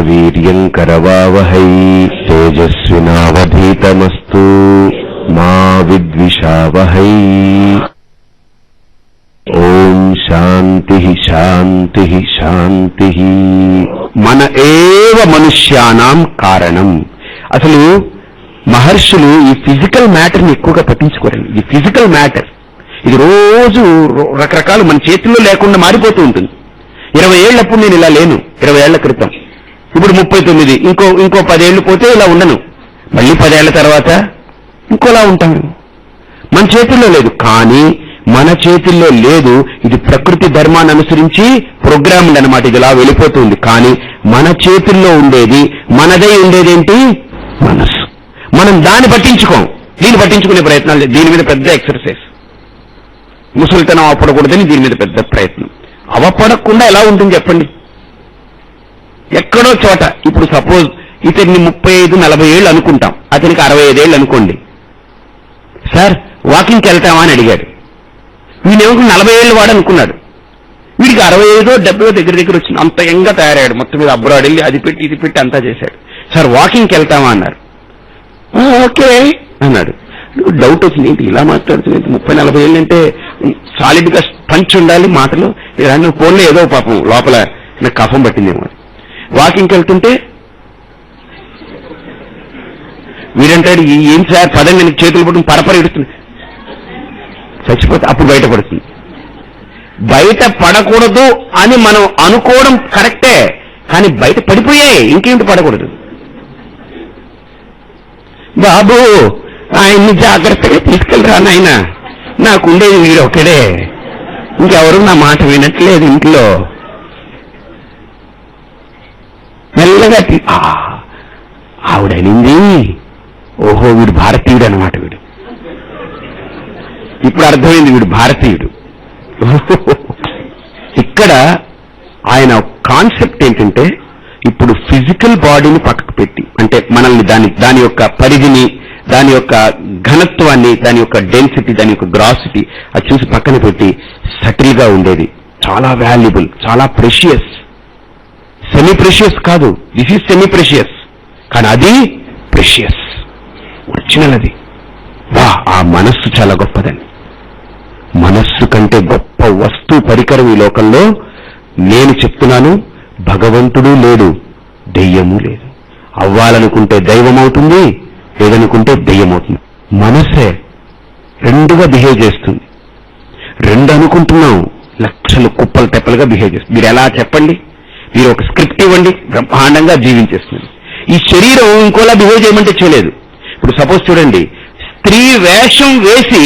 వీర్యం కరవావహై తేజస్వినావధీతమస్తు మా విద్విషావహై. ఓం శాంతి శాంతి శాంతి. మన ఏవ మనుష్యానాం కారణం. అసలు మహర్షులు ఈ ఫిజికల్ మ్యాటర్ని ఎక్కువగా పట్టించుకోరండి. ఇది ఫిజికల్ మ్యాటర్, ఇది రోజు రకరకాలు మన చేతుల్లో లేకుండా మారిపోతూ ఉంటుంది. 20 ఏళ్ళప్పుడు నేను ఇలా లేను, 20 ఏళ్ల క్రితం. ఇప్పుడు 39, ఇంకో 10 ఏళ్ళు పోతే ఇలా ఉండను, మళ్ళీ 10 ఏళ్ల తర్వాత ఇంకోలా ఉంటాను. మన చేతుల్లో లేదు. కానీ మన చేతుల్లో లేదు, ఇది ప్రకృతి ధర్మాన్ని అనుసరించి ప్రోగ్రామ్డ్ అనమాట. ఇది ఇలా వెళ్ళిపోతుంది. కానీ మన చేతుల్లో ఉండేది, మనదై ఉండేదేంటి? మనస్సు. మనం దాన్ని పట్టించుకోం. దీన్ని పట్టించుకునే ప్రయత్నాలు, దీని మీద పెద్ద ఎక్సర్సైజ్. ముసలితనం అవపడకూడదని దీని మీద పెద్ద ప్రయత్నం. అవపడకుండా ఎలా ఉంటుంది చెప్పండి? ఎక్కడో చోట, ఇప్పుడు సపోజ్ ఇతన్ని 35-40 ఏళ్ళు అనుకుంటాం, అతనికి 65 ఏళ్ళు అనుకోండి. సార్ వాకింగ్కి వెళ్తామా అని అడిగాడు. వీడేమో 40 ఏళ్ళు వాడు అనుకున్నాడు. వీడికి 65-70 దగ్గర వచ్చింది. అంత యంగా తయారయ్యాడు. మొత్తం మీద అబ్రాడ్ వెళ్ళి అది పెట్టి ఇది పెట్టి అంతా చేశాడు. సార్ వాకింగ్కి వెళ్తామా అన్నారు. ఓకే అన్నాడు. డౌట్ వచ్చింది, ఏంటి ఇలా మాట్లాడుతుంది, 30-40 ఏళ్ళు అంటే సాలిడ్ గా పంచ్ ఉండాలి మాటలు. ఫోన్లో ఏదో పాపం లోపల నాకు కఫం పట్టిందేమో. వాకింగ్కి వెళ్తుంటే వీడంటాడు, ఏం సార్ పదంగా నీకు చేతులు పట్టుకుని పరపర ఇడుస్తుంది, చచ్చిపోతే అప్పుడు బయటపడుతుంది. బయట పడకూడదు అని మనం అనుకోవడం కరెక్టే, కానీ బయట పడిపోయాయి, ఇంకేమిటి పడకూడదు. బాబు ఆయన్ని జాగ్రత్తగా తీసుకెళ్ళరా నాయన, నాకుండేది వీడు ఒకడే, ఇంకెవరు నా మాట వినట్లేదు ఇంట్లో. మెల్లగా ఆవిడనింది, ఓహో వీడు భారతీయుడు అనమాట. వీడు ఇప్పుడు అర్థమైంది, వీడు భారతీయుడు. ఇక్కడ ఆయన కాన్సెప్ట్ ఏంటంటే, ఇప్పుడు ఫిజికల్ బాడీని పక్కకు పెట్టి, అంటే మనల్ని దాని యొక్క పరిధిని, దాని యొక్క ఘనత్వాన్ని, దాని యొక్క డెన్సిటీ, దాని యొక్క గ్రాసిటీ అది చూసి పక్కన పెట్టి సటిల్ గా ఉండేది, చాలా వాల్యుబుల్, చాలా ప్రెషియస్. సెమీ ప్రెషియస్ కాదు, దిస్ ఈజ్ సెమీ ప్రెషియస్, కానీ అది ప్రెషియస్, ఒరిజినల్. అది వా, ఆ మనస్సు చాలా గొప్పదని. మనస్సు కంటే గొప్ప వస్తువు పరికరం ఈ లోకంలో నేను చెప్తున్నాను. భగవంతుడు లేడు, దెయ్యము లేదు. అవ్వాలనుకుంటే దైవం అవుతుంది, లేదనుకుంటే దెయ్యం అవుతుంది. మనసే రెండుగా బిహేవ్ చేస్తుంది. రెండు అనుకుంటున్నాం, లక్షలు కుప్పలు తెప్పలుగా బిహేవ్ చేస్తుంది. మీరు ఎలా చెప్పండి? మీరు ఒక స్క్రిప్ట్ ఇవ్వండి, బ్రహ్మాండంగా జీవించేస్తుంది. ఈ శరీరం ఇంకోలా బిహేవ్ చేయమంటే చేయలేదు. ఇప్పుడు సపోజ్ చూడండి, స్త్రీ వేషం వేసి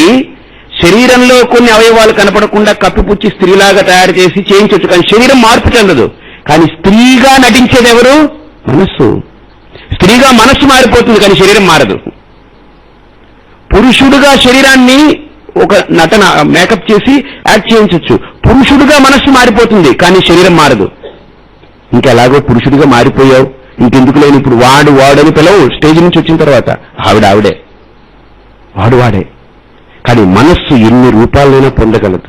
శరీరంలో కొన్ని అవయవాలు కనపడకుండా కప్పిపుచ్చి స్త్రీలాగా తయారు చేసి చేయించవచ్చు, కానీ శరీరం మార్పు చెందదు. కానీ స్త్రీగా నటించేది ఎవరు? మనస్సు. స్త్రీగా మనస్సు మారిపోతుంది, కానీ శరీరం మారదు. పురుషుడుగా శరీరాన్ని ఒక నటన మేకప్ చేసి యాక్ట్ చేయించవచ్చు, పురుషుడుగా మనస్సు మారిపోతుంది, కానీ శరీరం మారదు. ఇంకెలాగో పురుషుడిగా మారిపోయావు, ఇంకెందుకు లేని ఇప్పుడు వాడు అని పిలవు. స్టేజ్ నుంచి వచ్చిన తర్వాత ఆవిడే, వాడే. కానీ మనస్సు ఎన్ని రూపాలనైనా పొందగలదు,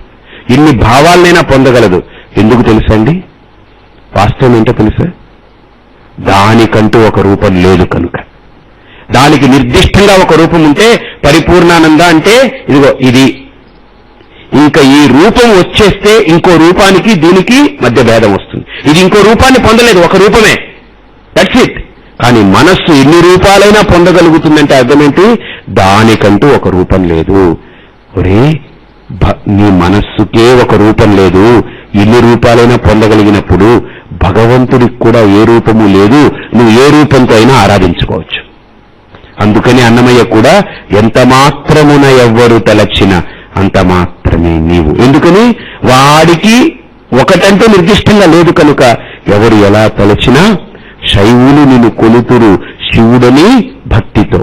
ఎన్ని భావాలనైనా పొందగలదు. ఎందుకు తెలుసండి? వాస్తవం ఏంటో తెలుసా? దానికంటూ ఒక రూపం లేదు కనుక. దానికి నిర్దిష్టంగా ఒక రూపం ఉంటే, పరిపూర్ణానంద అంటే ఇదిగో ఇది. ఇంకా ఈ రూపం వచ్చేస్తే ఇంకో రూపానికి దీనికి మధ్య భేదం వస్తుంది. ఇది ఇంకో రూపాన్ని పొందలేదు, ఒక రూపమే, దట్స్ ఇట్. కానీ మనస్సు ఎన్ని రూపాలైనా పొందగలుగుతుందంటే అర్థమేంటి? దానికంటూ ఒక రూపం లేదు. ఒరే, నీ మనస్సుకే ఒక రూపం లేదు, ఎన్ని రూపాలైనా పొందగలిగినప్పుడు భగవంతుడికి కూడా ఏ రూపము లేదు, నువ్వు ఏ రూపంతో అయినా ఆరాధించుకోవచ్చు. అందుకని అన్నమయ్య కూడా ఎంత మాత్రమున ఎవ్వరు తలచిన అంత మాత్రమే నీవు. ఎందుకని? వాడికి ఒకటంటే నిర్దిష్టంగా లేదు కనుక ఎవరు ఎలా తలచినా శైవులు నిన్ను కొలుతురు శివుడని భక్తితో,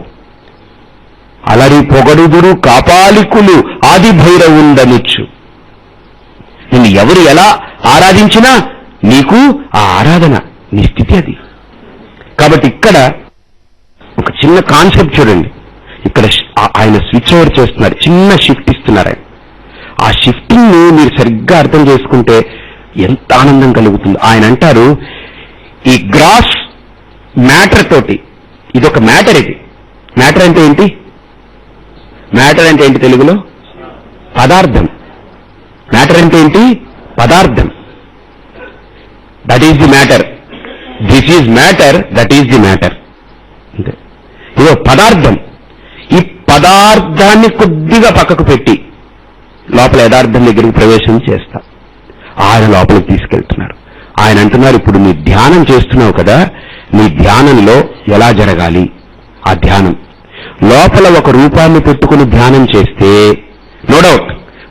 అలరి పొగడుదురు కాపాలికులు ఆది భైరవుండనుచ్చు. నిన్ను ఎవరు ఎలా ఆరాధించినా నీకు ఆ ఆరాధన, నీ స్థితి అది. కాబట్టి ఇక్కడ ఒక చిన్న కాన్సెప్ట్ చూడండి. ఇక్కడ ఆయన స్విచ్ ఓవర్ చేస్తున్నారు, చిన్న షిఫ్ట్ ఇస్తున్నారు ఆయన. ఆ షిఫ్టింగ్ ని మీరు సరిగ్గా అర్థం చేసుకుంటే ఎంత ఆనందం కలుగుతుంది. ఆయన అంటారు, ఈ గ్రాస్ మ్యాటర్ తోటి. ఇది ఒక మ్యాటర్. ఇది మ్యాటర్ అంటే ఏంటి? మ్యాటర్ అంటే ఏంటి తెలుగులో? పదార్థం. మ్యాటర్ అంటే ఏంటి? పదార్థం. That is the matter. This is matter, that is the matter. అంతే. ఇదో పదార్థం. ఈ పదార్థాన్ని కొద్దిగా పక్కకు పెట్టి లోపల యథార్థం దగ్గరికి ప్రవేశం చేస్తా. ఆయన లోపలికి తీసుకెళ్తున్నారు. ఆయన అంటున్నారు, ఇప్పుడు నీ ధ్యానం చేస్తున్నావు కదా, నీ ధ్యానంలో ఎలా జరగాలి? ఆ ధ్యానం లోపల ఒక రూపాన్ని పెట్టుకుని ధ్యానం చేస్తే, నో డౌట్,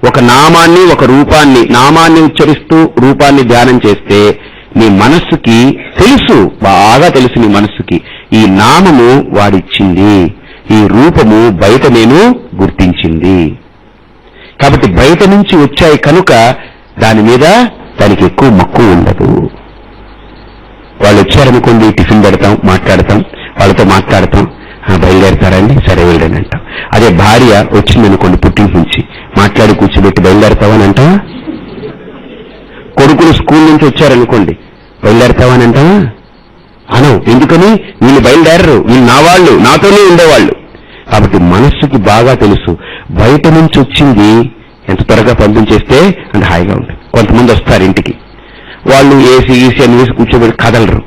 ఒక నామాన్ని, ఒక రూపాన్ని, నామాన్ని ఉచ్చరిస్తూ రూపాన్ని ధ్యానం చేస్తే నీ మనస్సుకి తెలుసు, బాగా తెలుసు నీ మనస్సుకి, ఈ నామము వాడిచ్చింది, ఈ రూపము బయట నేను గుర్తించింది. కాబట్టి బయట నుంచి వచ్చాయి కనుక దాని మీద దానికి ఎక్కువ మక్కువ ఉండదు. వాళ్ళు వచ్చారనుకోండి, టిఫిన్ పెడతాం, మాట్లాడతాం, వాళ్ళతో మాట్లాడతాం, బయలుదేరతారండి, సరే వెళ్ళండి అంటాం. అదే భార్య వచ్చిందనుకోండి పుట్టింటి నుంచి, మాట్లాడి కూర్చోబెట్టి బయలుదేరతావని అంటావా? కొడుకులు స్కూల్ నుంచి వచ్చారనుకోండి, బయలుదేరతావని అంటావా? అనం. ఎందుకని? వీళ్ళు బయలుదేరరు, వీళ్ళు నా వాళ్ళు, నాతోనే ఉండేవాళ్ళు. కాబట్టి మనస్సుకి బాగా తెలుసు బయట నుంచి వచ్చింది ఎంత త్వరగా పంపించేస్తే అంత హాయిగా ఉంటుంది. కొంతమంది వస్తారు ఇంటికి, వాళ్ళు ఏసీ అని వేసి కూర్చోబెట్టి కదలరు,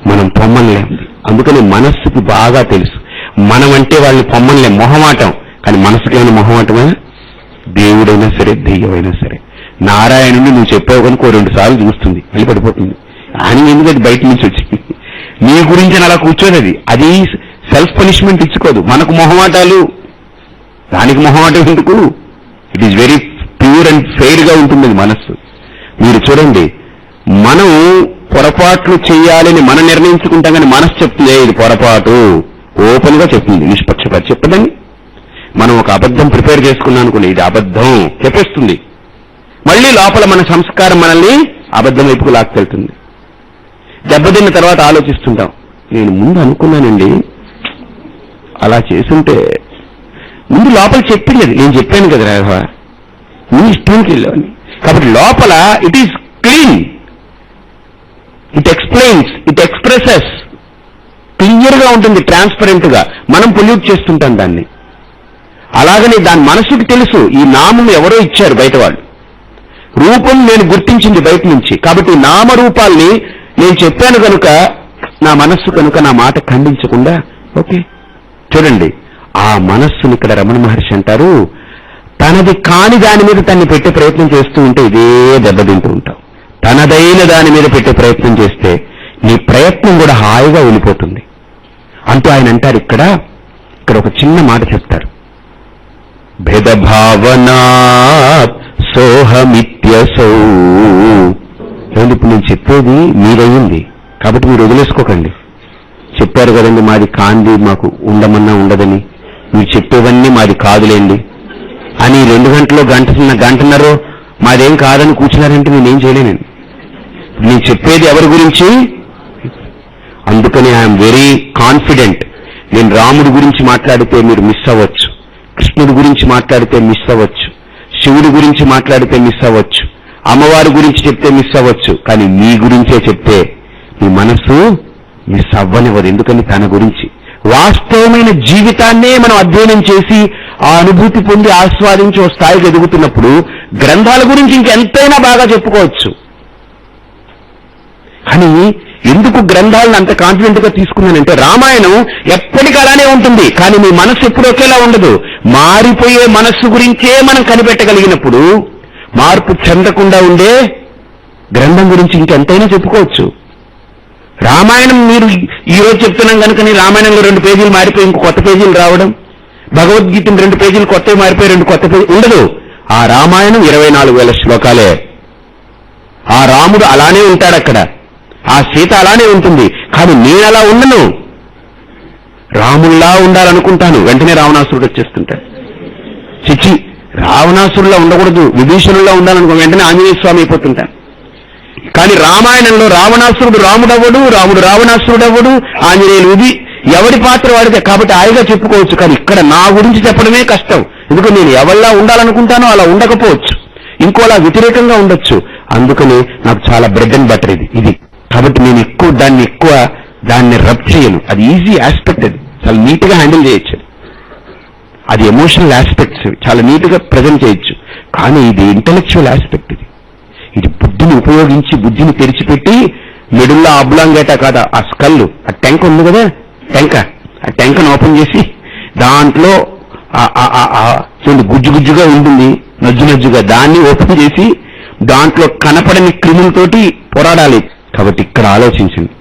మనం పొమ్మనిలేం. అందుకని మనస్సుకి బాగా తెలుసు మనం అంటే వాళ్ళని పొమ్మనిలేం, మొహమాటం. కానీ మనసుకి ఏమైనా మొహమాటమా? దేవుడైనా సరే, దెయ్యమైనా సరే, నారాయణుని నువ్వు చెప్పావు కనుక 2 సార్లు చూస్తుంది, వెళ్ళి పడిపోతుంది. అని ఎందుకంటే బయట నుంచి వచ్చింది నీ గురించి అలా కూర్చోదు. అది సెల్ఫ్ పనిష్మెంట్ ఇచ్చుకోదు. మనకు మొహమాటాలు, దానికి మొహమాటం ఎందుకు? It is very pure and fair గా ఉంటుంది మనస్సు. మీరు చూడండి, మనం పొరపాట్లు చేయాలని మనం నిర్ణయించుకుంటాం, కానీ మనసు చెప్తుంది ఇది పొరపాటు, ఓపెన్ గా చెప్తుంది, నిష్పక్షపాతి చెప్పదండి. మనం ఒక అబద్ధం ప్రిపేర్ చేసుకున్నాం అనుకోండి, ఇది అబద్ధం చెప్పేస్తుంది. మళ్ళీ లోపల మన సంస్కారం మనల్ని అబద్ధం వైపుకు లాక్కెళ్తుంది. దెబ్బతిన్న తర్వాత ఆలోచిస్తుంటాం, నేను ముందు అనుకున్నానండి, అలా చేసుంటే ముందు లోపల చెప్పింది, నేను చెప్పాను కదా రాఘవ, నీ ఇష్టంకి వెళ్ళావని. కాబట్టి లోపల it is clean, it explains, it expresses, clear గా ఉంటుంది, ట్రాన్స్పరెంట్ గా. మనం పొల్యూట్ చేస్తుంటాం దాన్ని. అలాగని దాని మనసుకి తెలుసు, ఈ నామం ఎవరో ఇచ్చారు బయట వాళ్ళు, రూపం నేను గుర్తించింది బయట నుంచి. కాబట్టి నామరూపాల్ని నేను చెప్పాను కనుక నా మనస్సు కనుక నా మాట ఖండించకుండా ఓకే. చూడండి, ఆ మనస్సుని ఇక్కడ రమణ మహర్షి అంటారు, తనది కాని దాని మీద తన్ని పెట్టే ప్రయత్నం చేస్తూ ఉంటే ఇదే దెబ్బతింటూ ఉంటాం. తనదైన దాని మీద పెట్టే ప్రయత్నం చేస్తే నీ ప్రయత్నం కూడా హాయిగా వెళ్ళిపోతుంది అంటూ ఆయన అంటారు. ఇక్కడ ఒక చిన్న మాట చెప్తారు, భేదభావనా సోహమిత్యసౌ. ఏమండి, ఇప్పుడు నేను చెప్పేది మీరయ్యింది కాబట్టి మీరు వదిలేసుకోకండి. చెప్పారు కదండి మాది కాంది, మాకు ఉండమన్నా ఉండదని, మీరు చెప్పేవన్నీ మాది కాదులేండి అని 2 గంటలో గంటన్నర మాదేం కాదని కూర్చున్నారంటే నేనేం చేయలేనండి. నేను చెప్పేది ఎవరి గురించి? అందుకని ఐఎమ్ వెరీ కాన్ఫిడెంట్. నేను రాముడి గురించి మాట్లాడితే మీరు మిస్ అవ్వచ్చు, కృష్ణుడి గురించి మాట్లాడితే మిస్ అవ్వచ్చు, శివుడి గురించి మాట్లాడితే మిస్ అవ్వచ్చు, అమ్మవారి గురించి చెప్తే మిస్ అవ్వచ్చు, కానీ మీ గురించే చెప్తే మీ మనస్సు మిస్ అవ్వనివ్వదు. ఎందుకని తన గురించి వాస్తవమైన జీవితాన్నే మనం అధ్యయనం చేసి ఆ అనుభూతి పొంది ఆస్వాదించి ఓ స్థాయికి ఎదుగుతున్నప్పుడు గ్రంథాల గురించి ఇంకెంతైనా బాగా చెప్పుకోవచ్చు. కానీ ఎందుకు గ్రంథాలను అంత కాన్ఫిడెంట్ గా తీసుకున్నానంటే, రామాయణం ఎప్పటికీ అలానే ఉంటుంది, కానీ మీ మనస్సు ఎప్పుడు ఒకేలా ఉండదు. మారిపోయే మనస్సు గురించే మనం కనిపెట్టగలిగినప్పుడు మార్పు చెందకుండా ఉండే గ్రంథం గురించి ఇంకెంతైనా చెప్పుకోవచ్చు. రామాయణం మీరు ఈ రోజు చెప్తున్నాం కనుకని రామాయణంలో 2 పేజీలు మారిపోయి ఇంకో కొత్త పేజీలు రావడం, భగవద్గీతను 2 పేజీలు కొత్తవి మారిపోయి 2 కొత్త పేజీలు ఉండదు. ఆ రామాయణం 24,000 శ్లోకాలే. ఆ రాముడు అలానే ఉంటాడు అక్కడ, ఆ సీత అలానే ఉంటుంది. కానీ నేను అలా ఉండను, రాముల్లా ఉండాలనుకుంటాను, వెంటనే రావణాసురుడు వచ్చేస్తుంటాడు. చిచ్చి, రావణాసురులా ఉండకూడదు, విభీషణుల్లా ఉండాలనుకో, వెంటనే ఆంజనేయ స్వామి అయిపోతుంటాను. కానీ రామాయణంలో రావణాసురుడు రాముడవ్వడు, రాముడు రావణాసురుడవ్వడు, ఆంజనేయులు ఇది ఎవరి పాత్ర వాడితే. కాబట్టి హాయిగా చెప్పుకోవచ్చు. కానీ ఇక్కడ నా గురించి చెప్పడమే కష్టం. ఎందుకంటే నేను ఎవరిలా ఉండాలనుకుంటానో అలా ఉండకపోవచ్చు, ఇంకోలా వ్యతిరేకంగా ఉండొచ్చు. అందుకని నాకు చాలా బ్రెడ్ అండ్ బటర్ ఇది. కాబట్టి నేను దాన్ని ఎక్కువ దాన్ని రబ్ చేయను. అది ఈజీ ఆస్పెక్ట్, అది చాలా నీట్గా హ్యాండిల్ చేయొచ్చు. అది ఎమోషనల్ ఆస్పెక్ట్స్ చాలా నీట్గా ప్రజెంట్ చేయొచ్చు. కానీ ఇది ఇంటలెక్చువల్ ఆస్పెక్ట్. ఇది బుద్ధిని ఉపయోగించి, బుద్ధిని తెరిచిపెట్టి, మిడిల్లో అబ్లాంగేటా కాదా, ఆ స్కల్, ఆ టెంక ఉంది కదా, ఆ టెంకను ఓపెన్ చేసి దాంట్లో గుజ్జు గుజ్జుగా ఉంటుంది, నజ్జు నజ్జుగా, దాన్ని ఓపెన్ చేసి దాంట్లో కనపడని క్రిములతోటి పోరాడాలి. కాబట్టి ఇక్కడ ఆలోచించండి,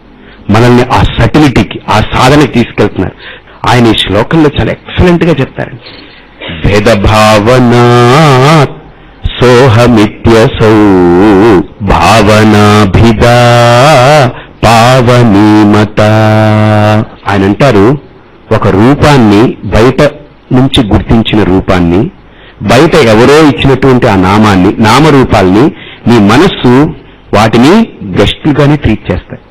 మనల్ని ఆ సటిలిటీకి, ఆ సాధనకి తీసుకెళ్తున్నారు. ఆయన ఈ శ్లోకంలో చాలా ఎక్సలెంట్ గా చెప్తారండి. భేదభావనా సోహమిత్యసౌ భావనాభిదా పావనీమత. ఆయన అంటారు, ఒక రూపాన్ని, బయట నుంచి గుర్తించిన రూపాన్ని, బయట ఎవరో ఇచ్చినటువంటి ఆ నామాన్ని, నామరూపాల్ని నీ మనస్సు వాటిని గెస్టులుగానే ట్రీట్ చేస్తాయి.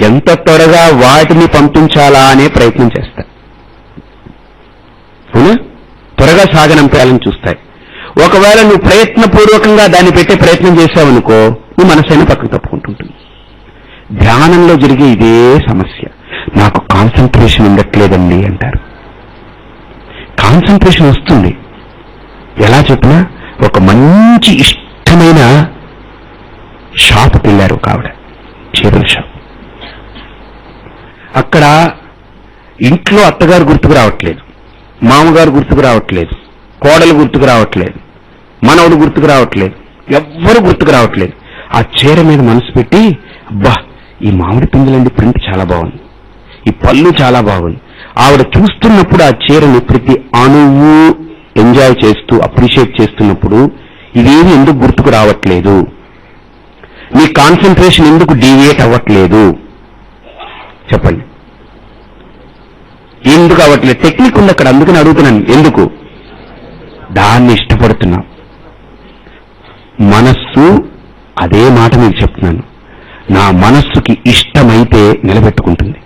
ఎంత త్వరగా వాటిని పంపించాలా అనే ప్రయత్నం చేస్తాయి. అవునా? త్వరగా సాగనంపేయాలని చూస్తాయి. ఒకవేళ నువ్వు ప్రయత్నపూర్వకంగా దాన్ని పెట్టే ప్రయత్నం చేశావనుకో, నీ మనసైనా పక్కకు తప్పుకుంటుంటుంది. ధ్యానంలో జరిగే ఇదే సమస్య. నాకు కాన్సంట్రేషన్ ఉండట్లేదండి అంటారు. కాన్సంట్రేషన్ వస్తుంది. ఎలా చెప్పినా, ఒక మంచి ఇష్టమైన షాప్కి వెళ్ళారు ఒక ఆవిడ, చీరల షాప్. అక్కడ ఇంట్లో అత్తగారు గుర్తుకు రావట్లేదు, మామగారు గుర్తుకు రావట్లేదు, కోడలు గుర్తుకు రావట్లేదు, మనవడు గుర్తుకు రావట్లేదు, ఎవ్వరు గుర్తుకు రావట్లేదు. ఆ చీర మీద మనసు పెట్టి, అబ్బా ఈ మామిడి పిందులండి ప్రింట్ చాలా బాగుంది, ఈ పళ్ళు చాలా బాగుంది. ఆవిడ చూస్తున్నప్పుడు ఆ చీరను ప్రతి అణువు ఎంజాయ్ చేస్తూ, అప్రిషియేట్ చేస్తున్నప్పుడు ఇవేమి ఎందుకు గుర్తుకు రావట్లేదు? మీ కాన్సన్ట్రేషన్ ఎందుకు డీవియేట్ అవ్వట్లేదు? చెప్పండి, ఎందుకు అవ్వట్లేదు? టెక్నిక్ ఉంది అక్కడ, అందుకని అడుగుతున్నాను. ఎందుకు? దాన్ని ఇష్టపడుతున్నాం. మనస్సు, అదే మాట మీకు చెప్తున్నాను, నా మనస్సుకి ఇష్టమైతే నిలబెట్టుకుంటుంది.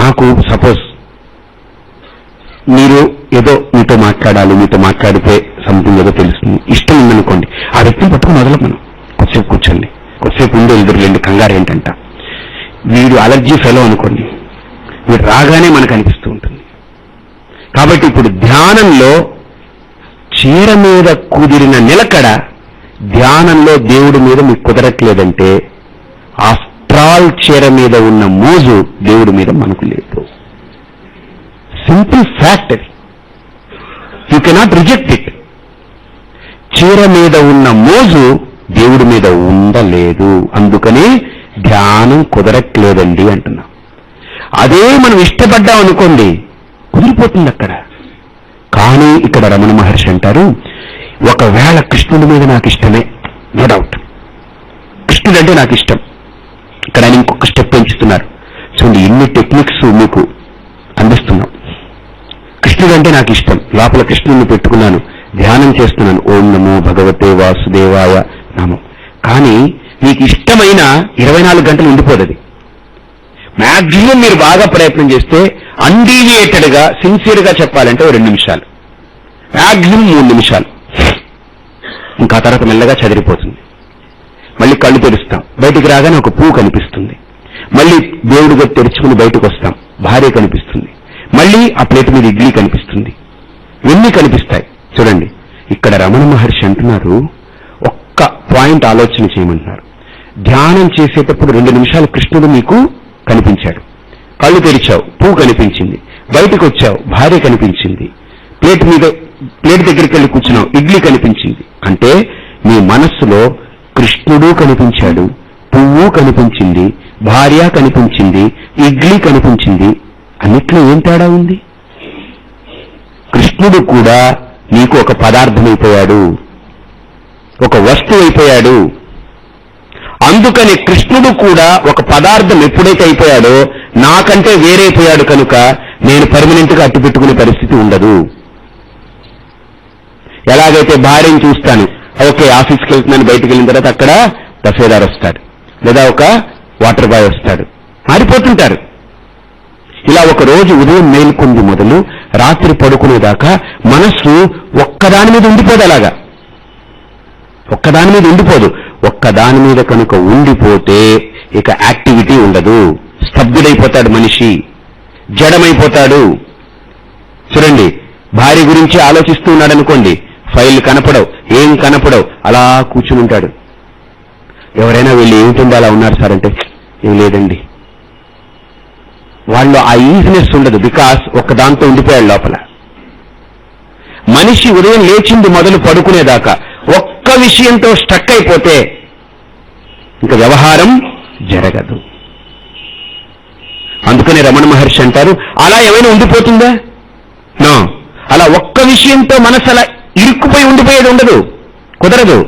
నాకు సపోజ్ మీరు ఏదో మీతో మాట్లాడాలి, మీతో మాట్లాడితే సంథింగ్ ఏదో తెలుస్తుంది, ఇష్టం ఉందనుకోండి, ఆ వ్యక్తిని పట్టుకుని వదలం. మనం కొద్దిసేపు కూర్చోండి, కొద్దిసేపు ఉండే ఎదురులేండి, కంగారు ఏంటంట. వీడు అలర్జీ ఫెలో అనుకోండి, వీడు రాగానే మనకు అనిపిస్తూ ఉంటుంది. కాబట్టి ఇప్పుడు ధ్యానంలో చీర మీద కుదిరిన నిలకడ ధ్యానంలో దేవుడి మీద మీకు కుదరట్లేదంటే, ఆఫ్ట్రాల్ చీర మీద ఉన్న మోజు దేవుడి మీద మనకు లేదు. సింపుల్ ఫ్యాక్ట్ అది. You cannot reject it. చీర మీద ఉన్న మోజు దేవుడి మీద ఉండలేదు, అందుకని ధ్యానం కుదరట్లేదండి అంటున్నాం. అదే మనం ఇష్టపడ్డాం అనుకోండి, కుదిరిపోతుంది అక్కడ. కానీ ఇక్కడ రమణ మహర్షి అంటారు, ఒకవేళ కృష్ణుడి మీద నాకు ఇష్టమే, నో డౌట్, కృష్ణుడు అంటే నాకు ఇష్టం. ఇక్కడ ఆయన ఇంకొక స్టెప్ పెంచుతున్నారు. చూడండి, ఇన్ని టెక్నిక్స్ మీకు అందిస్తున్నాం. కృష్ణుడు అంటే నాకు ఇష్టం, లోపల కృష్ణుడిని పెట్టుకున్నాను, ధ్యానం చేస్తున్నాను, ఓం నమో భగవతే వాసుదేవాయ నామం. కానీ మీకు ఇష్టమైన 24 గంటలు ఉండిపోదు. మ్యాక్సిమం మీరు బాగా ప్రయత్నం చేస్తే అన్డీవియేటెడ్ గా, సిన్సియర్ గా చెప్పాలంటే 2 నిమిషాలు, మ్యాక్సిమం 3 నిమిషాలు. ఇంకా తర్వాత మెల్లగా చదిరిపోతుంది. మళ్ళీ కళ్ళు తెరుస్తాం, బయటికి రాగానే ఒక పువ్వు కనిపిస్తుంది. మళ్ళీ దేవుడిగా తెరుచుకుని బయటకు వస్తాం, భార్య కనిపిస్తుంది. మళ్ళీ ఆ ప్లేట్ మీద ఇడ్లీ కనిపిస్తుంది. ఇవన్నీ కనిపిస్తాయి. చూడండి, ఇక్కడ రమణ మహర్షి అంటున్నారు, ఒక్క పాయింట్ ఆలోచన చేయమంటున్నారు. ధ్యానం చేసేటప్పుడు 2 నిమిషాలు కృష్ణుడు మీకు కనిపించాడు, కళ్ళు తెరిచావు, పువ్వు కనిపించింది, బయటకు వచ్చావు, భార్య కనిపించింది, ప్లేట్ దగ్గరికి వెళ్ళి కూర్చున్నావు, ఇడ్లీ కనిపించింది. అంటే మీ మనస్సులో కృష్ణుడు కనిపించాడు, పువ్వు కనిపించింది, భార్య కనిపించింది, ఇడ్లీ కనిపించింది. అన్నిట్లో ఏం తేడా ఉంది? కృష్ణుడు కూడా నీకు ఒక పదార్థమైపోయాడు, ఒక వస్తువు అయిపోయాడు. అందుకని కృష్ణుడు కూడా ఒక పదార్థం ఎప్పుడైతే అయిపోయాడో నాకంటే వేరైపోయాడు కనుక నేను పర్మనెంట్ గా అట్టు పెట్టుకునే పరిస్థితి ఉండదు. ఎలాగైతే భార్యను చూస్తాను, ఓకే ఆఫీస్కి వెళ్తున్నాను, బయటకు వెళ్ళిన తర్వాత అక్కడ దఫేదార్ వస్తాడు, లేదా ఒక వాటర్ బాయ్ వస్తాడు, మారిపోతుంటారు. ఇలా ఒక రోజు ఉదయం మేల్కొంది మొదలు రాత్రి పడుకునేదాకా మనస్సు ఒక్కదాని మీద ఉండిపోదు. అలాగా ఒక్కదాని మీద ఉండిపోదు. ఒక్కదాని మీద కనుక ఉండిపోతే ఇక యాక్టివిటీ ఉండదు, స్తబ్దుడైపోతాడు, మనిషి జడమైపోతాడు. చూడండి, భార్య గురించి ఆలోచిస్తూ ఉన్నాడనుకోండి, ఫైల్ కనపడవు, ఏం కనపడవు, అలా కూర్చుని ఉంటాడు. ఎవరైనా వీళ్ళు ఏమిటండి అలా ఉన్నారు సార్ అంటే, ఏం లేదండి. వాళ్ళు ఆ ఈజినెస్ ఉండదు, బికాస్ ఒక్క దాంతో ఉండిపోయాడు లోపల. మనిషి ఉదయం లేచింది మొదలు పడుకునేదాకా ఒక్క విషయంతో స్టక్ అయిపోతే ఇంకా వ్యవహారం జరగదు. అందుకనే రమణ మహర్షి అంటారు, అలా ఏమైనా ఉండిపోతుందా? నో. అలా ఒక్క విషయంతో మనసు అలా ఇరుక్కుపోయి ఉండిపోయేది ఉండదు, కుదరదు.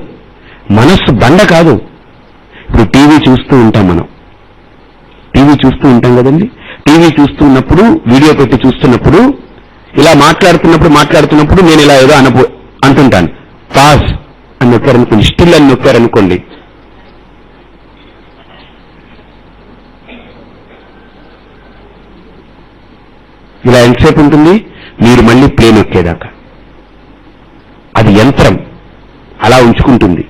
మనస్సు బండ కాదు. ఇప్పుడు టీవీ చూస్తూ ఉంటాం, మనం టీవీ చూస్తూ ఉంటాం కదండి. టీవీ చూస్తూ ఉన్నప్పుడు, వీడియో పెట్టి చూస్తున్నప్పుడు, ఇలా మాట్లాడుతున్నప్పుడు నేను ఇలా ఏదో అంటుంటాను. పాజ్ అని నొక్కారనుకోండి, స్టిల్ అని నొక్కారనుకోండి, ఇలా ఎంతసేపు ఉంటుంది? మీరు మళ్ళీ ప్లే నొక్కేదాకా. అది యంత్రం, అలా ఉంచుకుంటుంది.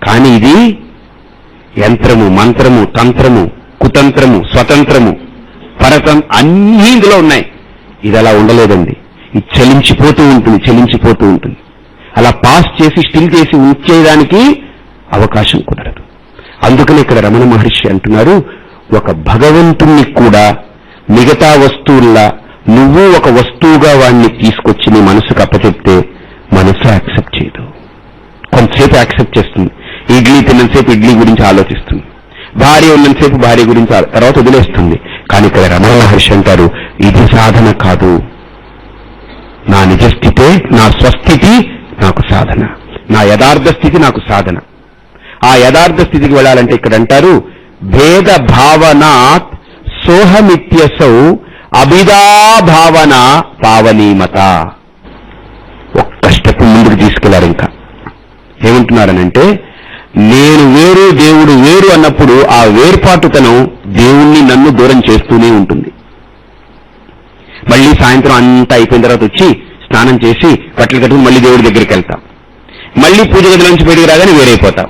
కానీ ఇది యంత్రము, మంత్రము, తంత్రము, కుతంత్రము, స్వతంత్రము, అన్నీ ఇందులో ఉన్నాయి. ఇది అలా ఉండలేదండి. ఇది చలించిపోతూ ఉంటుంది. అలా పాస్ చేసి స్టిల్ చేసి ఉంచేదానికి అవకాశం కుదరదు. అందుకని ఇక్కడ రమణ మహర్షి అంటున్నారు, ఒక భగవంతుణ్ణి కూడా మిగతా వస్తువుల్లా నువ్వు ఒక వస్తువుగా వాడిని తీసుకొచ్చి నీ మనసుకు అప్పచెప్తే మనసు యాక్సెప్ట్ చేయదు. కొంతసేపు యాక్సెప్ట్ చేస్తుంది. ఇడ్లీ తిన్నంతసేపు ఇడ్లీ గురించి ఆలోచిస్తుంది, భార్య ఉన్నంతసేపు భార్య గురించి, తర్వాత వదిలేస్తుంది. కానీ ఇక్కడ రమణ మహర్షి అంటారు, ఇది సాధన కాదు. నా నిజస్థితే, నా స్వస్థితి నాకు సాధన, నా యథార్థ స్థితి నాకు సాధన. ఆ యథార్థ స్థితికి వెళ్ళాలంటే ఇక్కడ అంటారు, భేద భావనాత్ సోహమిత్యసౌ అభిదాభావన పావనీమత. ఒక్క స్టెప్ ముందుకు తీసుకెళ్లారు. ఇంకా ఏమంటున్నారనంటే, నేను వేరు దేవుడు వేరు అన్నప్పుడు ఆ వేర్పాటుతనం దేవుణ్ణి నన్ను దూరం చేస్తూనే ఉంటుంది. మళ్ళీ సాయంత్రం అంతా అయిపోయిన తర్వాత వచ్చి స్నానం చేసి బట్టలు కట్టుకుని మళ్ళీ దేవుడి దగ్గరికి వెళ్తాం. మళ్ళీ పూజ గది నుంచి బయటికి రాగానే వేరైపోతాం.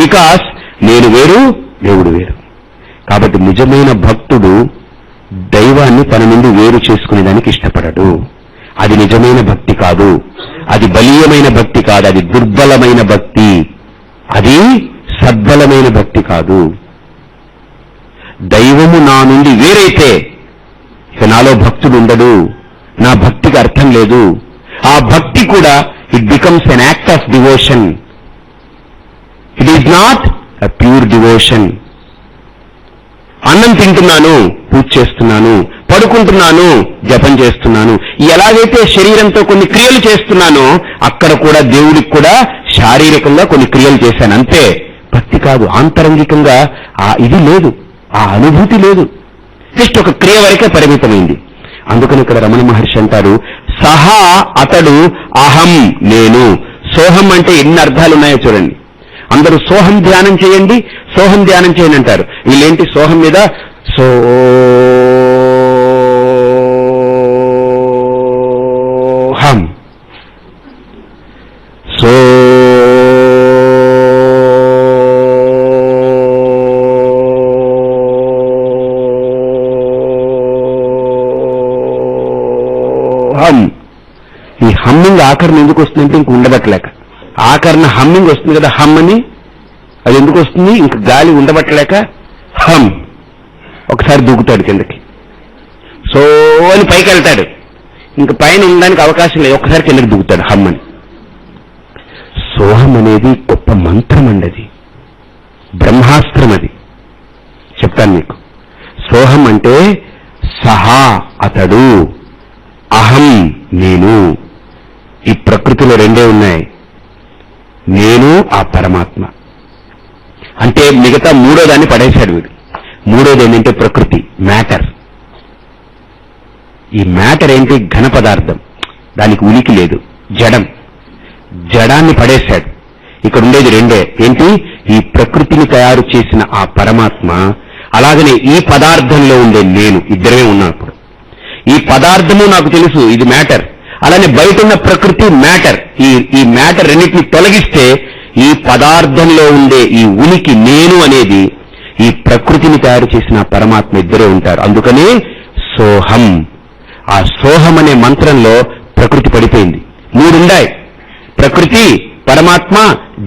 బికాస్ నేను వేరు, దేవుడు వేరు. కాబట్టి నిజమైన భక్తుడు దైవాన్ని తన నుండి వేరు చేసుకునేదానికి ఇష్టపడడు. అది నిజమైన భక్తి కాదు, అది బలీయమైన భక్తి కాదు, అది దుర్బలమైన భక్తి, అది సద్బలమైన భక్తి కాదు. దైవము నా నుండి వేరైతే ఇక నాలో భక్తుడు ఉండడు, నా భక్తికి అర్థం లేదు. ఆ భక్తి కూడా it becomes N act of devotion. It is not a pure devotion. అన్నం తింటున్నాను, పూజ చేస్తున్నాను, పడుకుంటున్నాను, జపం చేస్తున్నాను, ఎలాగైతే శరీరంతో కొన్ని క్రియలు చేస్తున్నానో అక్కడ కూడా దేవుడికి కూడా శారీరకంగా కొన్ని క్రియలు చేశాను, అంతే. భక్తి కాదు. ఆంతరంగికంగా ఇది లేదు, ఆ అనుభూతి లేదు. జస్ట్ ఒక క్రియ వరకే పరిమితమైంది. అందుకని ఇక్కడ రమణ మహర్షి అంటారు, సహా అతడు, అహం నేను. సోహం అంటే ఎన్ని అర్థాలు ఉన్నాయో చూడండి. అందరూ సోహం ధ్యానం చేయండి, సోహం ధ్యానం చేయండి అంటారు. వీళ్ళేంటి సోహం మీద సోహం, సోహం. ఈ హమ్మింగ్ ఆకరణ ఎందుకు వస్తుందంటే ఇంక ఉండబట్టలేక. ఆకరణ హమ్మింగ్ వస్తుంది కదా, హమ్ అని. అది ఎందుకు వస్తుంది? ఇంక గాలి ఉండబట్టలేక హమ్. ఒకసారి దూకుతాడు కిందకి, సో అని పైకి వెళ్తాడు, ఇంక పైన ఉండడానికి అవకాశం లేదు, ఒక్కసారి కిందకి దూకుతాడు హమ్ అని. సోహం అనేది గొప్ప మంత్రం అండి, అది బ్రహ్మాస్త్రం. అది చెప్తాను మీకు. సోహం అంటే సహా అతడు, అహం నేను. ఈ ప్రకృతిలో రెండే ఉన్నాయి, నేను ఆ పరమాత్మ. అంటే మిగతా మూడో దాన్ని పడేశాడు వీడు. మూడోది ఏంటంటే ప్రకృతి, మ్యాటర్. ఈ మ్యాటర్ ఏంటి? ఘన పదార్థం, దానికి ఉనికి లేదు, జడం. జడాన్ని పడేశాడు. ఇక్కడ ఉండేది రెండే, ఏంటి? ఈ ప్రకృతిని తయారు చేసిన ఆ పరమాత్మ, అలాగనే ఈ పదార్థంలో ఉండే నేను. ఇద్దరే ఉన్నప్పుడు ఈ పదార్థము నాకు తెలుసు, ఇది మ్యాటర్. అలానే బయట ఉన్న ప్రకృతి మ్యాటర్. ఈ మ్యాటర్ రెండింటిని తొలగిస్తే ఈ పదార్థంలో ఉండే ఈ ఉనికి నేను అనేది, ఈ ప్రకృతిని తయారు చేసిన పరమాత్మ ఇద్దరే ఉంటారు. అందుకనే సోహం. ఆ సోహం అనే మంత్రంలో ప్రకృతి పడిపోయింది. మూడున్నాయి, ప్రకృతి, పరమాత్మ,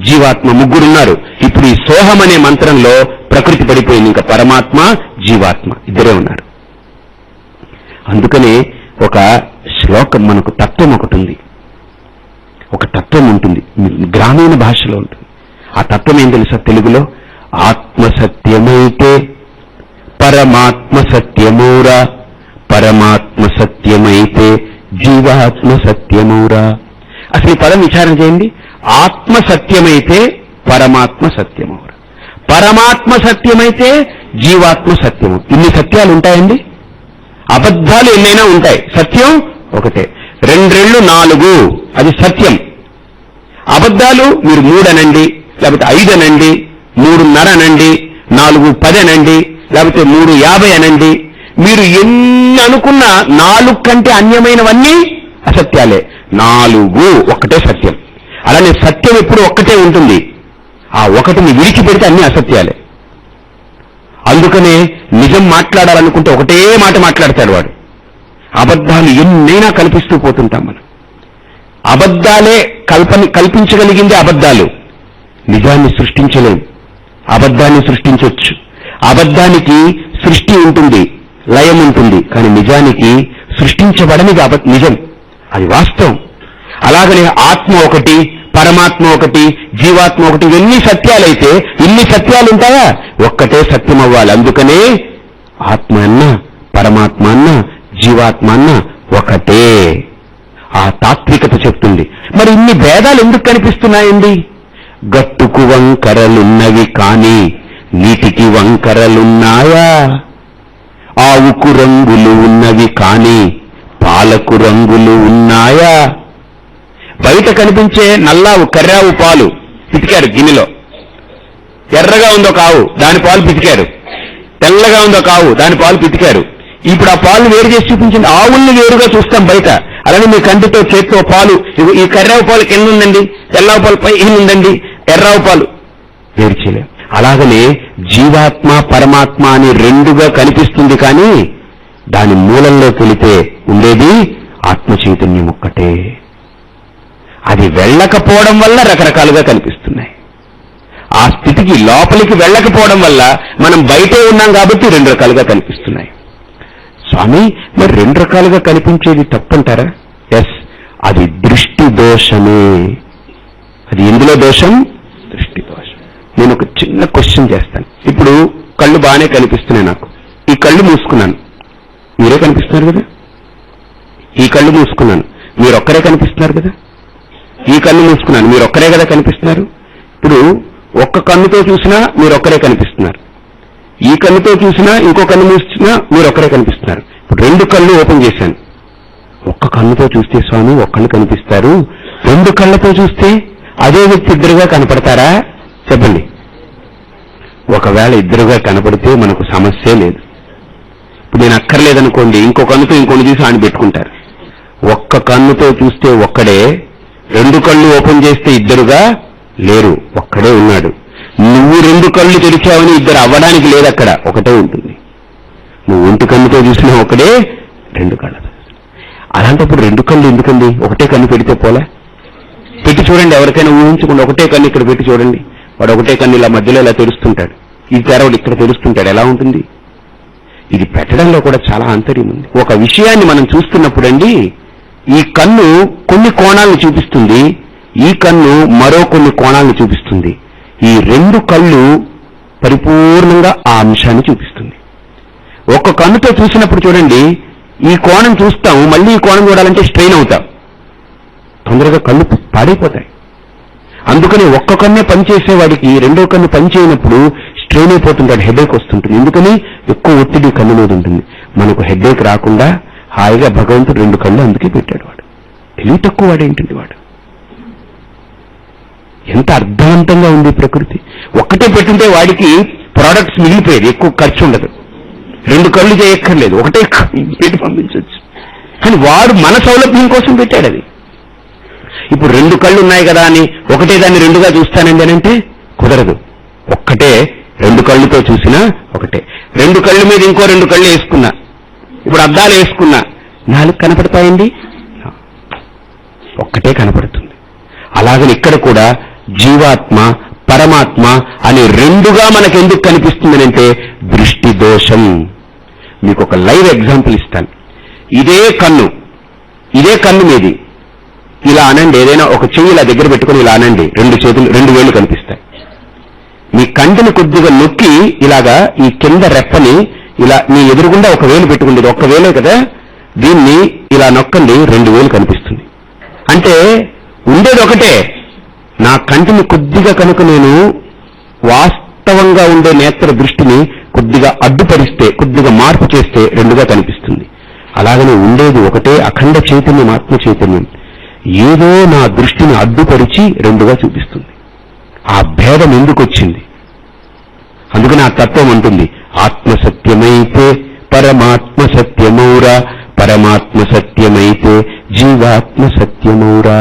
జీవాత్మ, ముగ్గురున్నారు. ఇప్పుడు ఈ సోహం అనే మంత్రంలో ప్రకృతి పడిపోయింది, ఇంకా పరమాత్మ, జీవాత్మ ఇద్దరే ఉన్నారు. అందుకనే ఒక శ్లోకం, మనకు తత్వం ఒకటి ఉంది, ఒక తత్వం ఉంటుంది, గ్రామీణ భాషలో ఉంటుంది. ఆ తత్వం ఏం తెలుసా తెలుగులో? ఆత్మ సత్యమైతే పరమాత్మ సత్యమూరా, పరమాత్మ సత్యమైతే జీవాత్మ సత్యమూరా. అసలు ఈ పదం విచారణ చేయండి. ఆత్మ సత్యమైతే పరమాత్మ సత్యమూరా, పరమాత్మ సత్యమైతే జీవాత్మ సత్యము. ఇన్ని సత్యాలు ఉంటాయండి. అబద్ధాలు ఎన్నైనా ఉంటాయి, సత్యం ఒకటే. 2 2 4 అది సత్యం. అబద్ధాలు మీరు 3 అనండి, లేకపోతే 5 అనండి, 3.5 అనండి, 4 10 అనండి, లేకపోతే 3 50 అనండి. మీరు ఎన్ని అనుకున్నా 4 కంటే అన్యమైనవన్నీ అసత్యాలే. 4 ఒక్కటే సత్యం. అలానే సత్యం ఎప్పుడు ఒక్కటే ఉంటుంది. ఆ ఒకటిని విడిచిపెడితే అన్ని అసత్యాలే. అందుకనే నిజం మాట్లాడాలనుకుంటే ఒకటే మాట మాట్లాడతాడు వాడు. అబద్ధాలు ఎన్నైనా కల్పిస్తూ పోతుంటాం మనం. అబద్ధాలే కల్పించగలిగింది అబద్ధాలు. నిజాన్ని సృష్టించలేం. అబద్ధాన్ని సృష్టించవచ్చు. అబద్ధానికి సృష్టి ఉంటుంది, లయం ఉంటుంది, కానీ నిజానికి సృష్టించబడనిది నిజం, అది వాస్తవం. అలాగనే ఆత్మ ఒకటి, పరమాత్మ ఒకటి, జీవాత్మ ఒకటి. ఎన్ని సత్యాలైతే ఇన్ని సత్యాలు ఉంటాయా? ఒక్కటే సత్యం అవ్వాలి. అందుకనే ఆత్మ అన్న, పరమాత్మ అన్న, జీవాత్మ అన్న ఒకటే. ఆ తాత్వికత చెప్తుంది. మరి ఇన్ని భేదాలు ఎందుకు కనిపిస్తున్నాయండి? గట్టుకు వంకరలున్నవి కాని నీటికి వంకరలున్నాయా? ఆవుకు రంగులు ఉన్నవి కాని పాలకు రంగులు ఉన్నాయా? బయట కనిపించే నల్లావు, కర్రావు పాలు పితికారు గిన్నెలో. ఎర్రగా ఉందో కావు, దాని పాలు పితికారు. తెల్లగా ఉందో కావు, దాని పాలు పితికారు. ఇప్పుడు ఆ పాలు వేరు చేసి చూపించండి. ఆవుల్ని వేరుగా చూస్తాం బయట. అలానే మీ కంటితో, చేతితో పాలు, ఈ కర్రావు పాలు కింద ఉందండి, తెల్లవ పాలు పై ఉందండి, ఎర్రావు పాలు వేరు చేయలేం. అలాగనే జీవాత్మ, పరమాత్మ అని రెండుగా కనిపిస్తుంది, కానీ దాని మూలంలోకి వెళితే ఉండేది ఆత్మ చైతన్యం ఒక్కటే. అది వెళ్ళకపోవడం వల్ల రకరకాలుగా కనిపిస్తున్నాయి. ఆ స్థితికి లోపలికి వెళ్ళకపోవడం వల్ల మనం బయటే ఉన్నాం కాబట్టి 2 రకాలుగా కనిపిస్తున్నాయి. స్వామి, మరి 2 రకాలుగా కనిపించేది తప్పంటారా? ఎస్, అది దృష్టి దోషమే. అది ఎందులో దోషం? దృష్టి దోషం. నేను ఒక చిన్న క్వశ్చన్ చేస్తాను. ఇప్పుడు కళ్ళు బాగానే కనిపిస్తున్నాయి నాకు. ఈ కళ్ళు మూసుకున్నాను, మీరే కనిపిస్తున్నారు కదా. ఈ కళ్ళు మూసుకున్నాను, మీరొక్కరే కనిపిస్తున్నారు కదా. ఈ కన్ను మూసుకున్నాను, మీరొక్కరే కదా కనిపిస్తున్నారు. ఇప్పుడు ఒక్క కన్నుతో చూసినా మీరొక్కరే కనిపిస్తున్నారు. ఈ కన్నుతో చూసినా, ఇంకో కన్ను మూసినా మీరొక్కరే కనిపిస్తున్నారు. ఇప్పుడు 2 కళ్ళు ఓపెన్ చేశాను. ఒక్క కన్నుతో చూస్తే స్వామి ఒక్కళ్ళు కనిపిస్తారు, 2 కళ్ళతో చూస్తే అదే వ్యక్తి ఇద్దరుగా కనపడతారా? చెప్పండి. ఒకవేళ ఇద్దరుగా కనపడితే మనకు సమస్యే లేదు. ఇప్పుడు నేను అక్కర్లేదనుకోండి, ఇంకో కన్నుతో ఇంకొన్ని చూసి ఆయన పెట్టుకుంటారు. ఒక్క కన్నుతో చూస్తే ఒక్కడే, 2 కళ్ళు ఓపెన్ చేస్తే ఇద్దరుగా లేరు, ఒక్కడే ఉన్నాడు. నువ్వు 2 కళ్ళు తెరిచావని ఇద్దరు అవ్వడానికి లేదు, అక్కడ ఒకటే ఉంటుంది. నువ్వు 1 కన్నుతో చూసినా ఒకడే, 2 కళ్ళతో. అలాంటప్పుడు 2 కళ్ళు ఎందుకండి? ఒకటే కన్ను పెడితే పోలే? పెట్టి చూడండి, ఎవరికైనా ఊహించకుండా ఒకటే కన్ను ఇక్కడ పెట్టి చూడండి. వాడు ఒకటే కన్ను ఇలా మధ్యలో ఇలా తెరుస్తుంటాడు, ఇది తెరవడు ఇక్కడ తెరుస్తుంటాడు. ఎలా ఉంటుంది? ఇది పెట్టడంలో కూడా చాలా ఆంతర్యం ఉంది. ఒక విషయాన్ని మనం చూస్తున్నప్పుడండి, ఈ కన్ను కొన్ని కోణాలను చూపిస్తుంది, ఈ కన్ను మరో కొన్ని కోణాలను చూపిస్తుంది. ఈ 2 కళ్ళు పరిపూర్ణంగా ఆ అంశాన్ని చూపిస్తుంది. ఒక కన్నుతో చూసినప్పుడు చూడండి, ఈ కోణం చూస్తాం, మళ్ళీ ఈ కోణం చూడాలంటే స్ట్రెయిన్ అవుతాం, తొందరగా కళ్ళు పాడైపోతాయి. అందుకని ఒక్క కన్నే పనిచేసేవాడికి 2వ కన్ను పనిచేయనప్పుడు స్ట్రెయిన్ అయిపోతుంటాడు, హెడేక్ వస్తుంటుంది. ఎందుకని? ఎక్కువ ఒత్తిడి కన్ను మీద ఉంటుంది. మనకు హెడేక్ రాకుండా హాయిగా భగవంతుడు 2 కళ్ళు అందుకే పెట్టాడు. వాడు తెలివి తక్కువ వాడేంటండి వాడు. ఎంత అర్థవంతంగా ఉంది ప్రకృతి. ఒక్కటే పెట్టుంటే వాడికి ప్రోడక్ట్స్ మిగిలిపోయేది, ఎక్కువ ఖర్చు ఉండదు. 2 కళ్ళు చేయక్కర్లేదు, ఒకటే పెట్టి పంపించవచ్చు. కానీ వాడు మన సౌలభ్యం కోసం పెట్టాడు అది. ఇప్పుడు 2 కళ్ళు ఉన్నాయి కదా అని ఒకటే దాన్ని 2గా చూస్తానండి అని అంటే కుదరదు. ఒక్కటే రెండు కళ్ళుతో చూసినా ఒకటే. రెండు కళ్ళు మీద ఇంకో రెండు కళ్ళు వేసుకున్నా, ఇప్పుడు అద్దాలు వేసుకున్నా, నాలుగు కనపడతాయండి? ఒక్కటే కనపడుతుంది. అలాగని ఇక్కడ కూడా జీవాత్మ పరమాత్మ అనే రెండుగా మనకెందుకు కనిపిస్తుందనంటే దృష్టి దోషం. మీకు ఒక లైవ్ ఎగ్జాంపుల్ ఇస్తాను. ఇదే కన్ను మీది ఇలా అనండి, ఏదైనా ఒక చెయ్యి ఇలా దగ్గర పెట్టుకుని ఇలా అనండి, రెండు వేళ్లు కనిపిస్తాయి. మీ కంటిని కొద్దిగా నొక్కి ఇలాగా ఈ కింద రెప్పని ఇలా మీ ఎదురుగుండా ఒక వేలు పెట్టుకుంది, ఒక్క వేలే కదా, దీన్ని ఇలా నొక్కండి, 2 వేలు కనిపిస్తుంది. అంటే ఉండేది ఒకటే. నా కంటిని కొద్దిగా కనుక నేను వాస్తవంగా ఉండే నేత్ర దృష్టిని కొద్దిగా అడ్డుపరిస్తే, కొద్దిగా మార్పు చేస్తే 2గా కనిపిస్తుంది. అలాగనే ఉండేది ఒకటే అఖండ చైతన్యం, ఆత్మ చైతన్యం. ఏదో నా దృష్టిని అడ్డుపరిచి 2గా చూపిస్తుంది. ఆ భేదం ఎందుకు వచ్చింది? అందుకని ఆ తత్వం ఉంటుంది, ఆత్మ సత్యమైతే పరమాత్మ సత్యమౌరా, పరమాత్మ సత్యమైతే జీవాత్మ సత్యమౌరా.